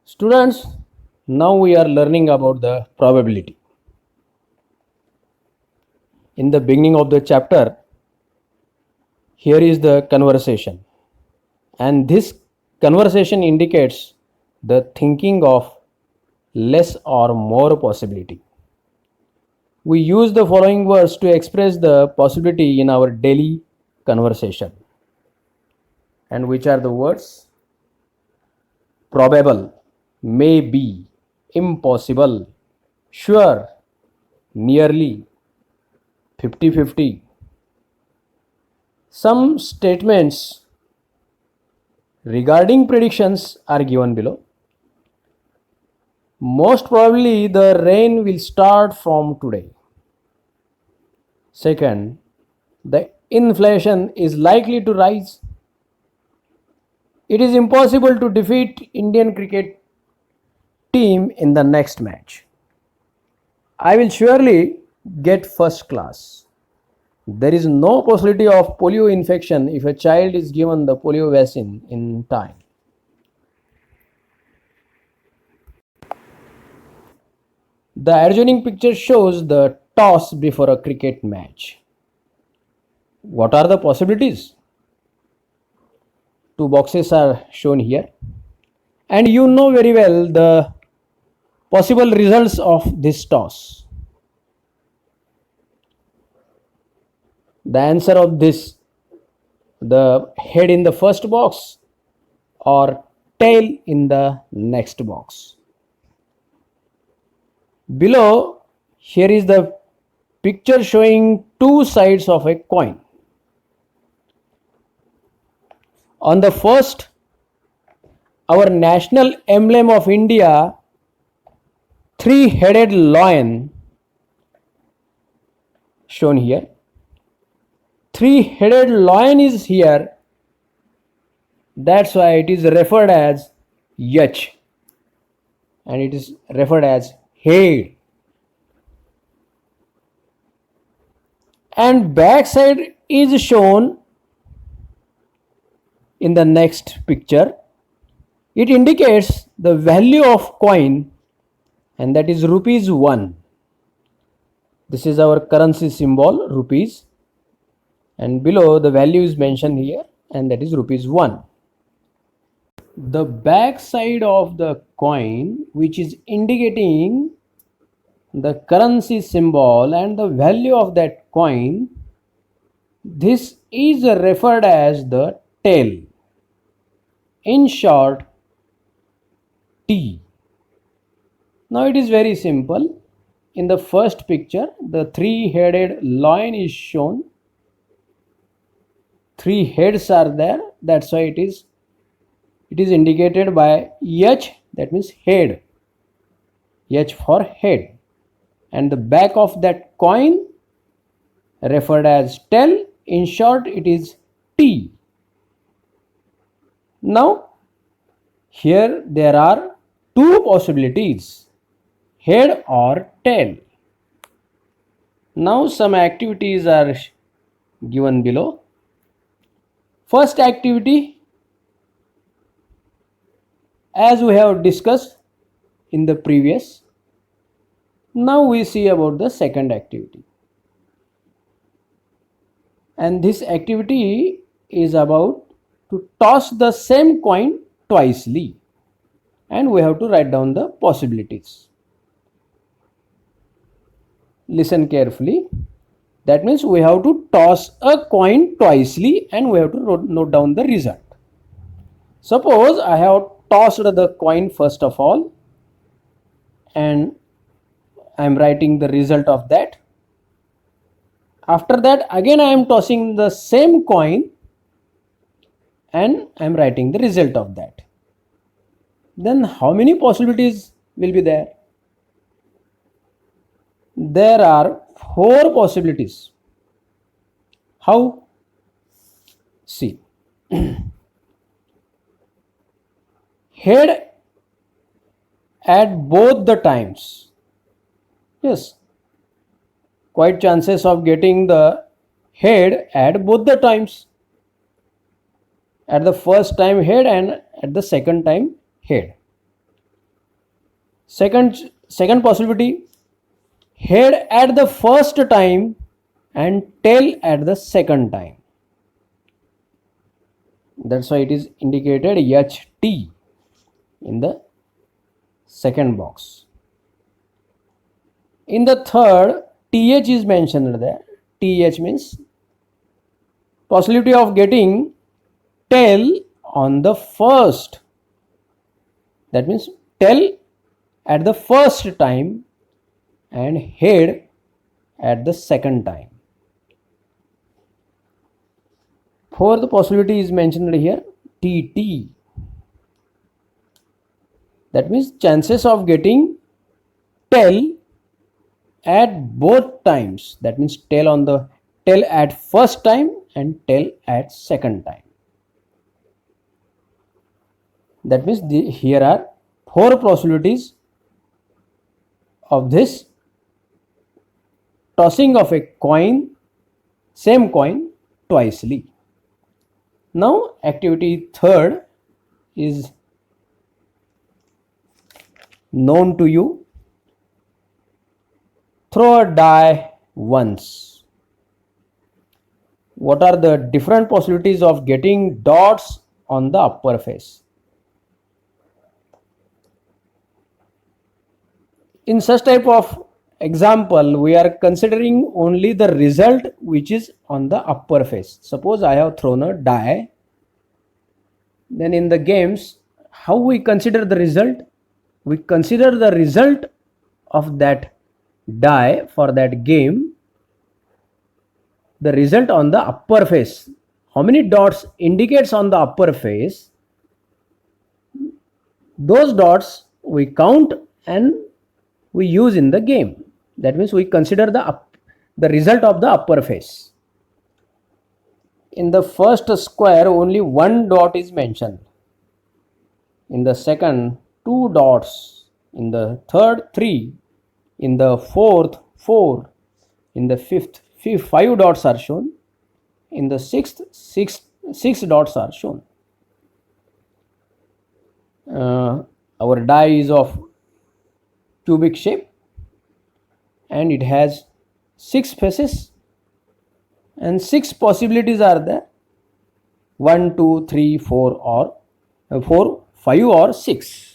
Students, now we are learning about the probability. In the beginning of the chapter, here is the conversation, and this conversation indicates the thinking of less or more possibility. We use the following words to express the possibility in our daily conversation. And which are the words? Probable, maybe, impossible, sure, nearly, 50-50. Some statements regarding predictions are given below. Most probably the rain will start from today. Second, the inflation is likely to rise. It is impossible to defeat Indian cricket team in the next match. I will surely get first class. There is no possibility of polio infection if a child is given the polio vaccine in time. The adjoining picture shows the toss before a cricket match. What are the possibilities? Two boxes are shown here, and you know very well the possible results of this toss. The answer of this, the head in the first box or tail in the next box. Below, here is the picture showing two sides of a coin. On the first, our national emblem of India, three-headed lion, shown here. Three-headed lion is here. That's why it is referred as Yach, and it is referred as head. And backside is shown in the next picture. It indicates the value of coin, and that is rupees 1. This is our currency symbol, rupees, and below the value is mentioned here, and that is rupees 1. The back side of the coin, which is indicating the currency symbol and the value of that coin, this is referred as the tail. In short, T. Now it is very simple. In the first picture, the three-headed lion is shown. Three heads are there. That's why it is indicated by H, that means head. H for head. And the back of that coin referred as tail. In short, it is T. Now, here there are two possibilities, head or tail. Now, some activities are given below. First activity, as we have discussed in the previous, now we see about the second activity. And this activity is about to toss the same coin twicely, and we have to write down the possibilities. Listen carefully. That means we have to toss a coin twicely and we have to note down the result. Suppose I have tossed the coin first of all, and I am writing the result of that. After that, again I am tossing the same coin and I am writing the result of that. Then how many possibilities will be there? There are 4 possibilities. How? See. Head at both the times. Yes. Quite chances of getting the head at both the times. At the first time head and at the second time head. Second possibility, head at the first time and tail at the second time. That's why it is indicated HT in the second box. In the third, TH is mentioned there. TH means possibility of getting tail on the first. That means tail at the first time and head at the second time. Fourth possibility is mentioned here, TT. That means chances of getting tail at both times. That means tail at first time and tail at second time. That means here are 4 possibilities of this tossing of a coin, same coin twicely. Now activity third is known to you. Throw a die once. What are the different possibilities of getting dots on the upper face? In such type of example, we are considering only the result which is on the upper face. Suppose I have thrown a die. Then in the games, how we consider the result? We consider the result of that die for that game, the result on the upper face. How many dots indicates on the upper face? Those dots we count and we use in the game. That means we consider the result of the upper face. In the first square, only 1 dot is mentioned. In the second, 2 dots. In the third, 3. In the fourth, 4. In the fifth, 5 dots are shown. In the sixth, 6 dots are shown. Our die is of cubic shape and it has 6 faces and 6 possibilities are there, 1, 2, 3, 4 or 4, 5 or 6.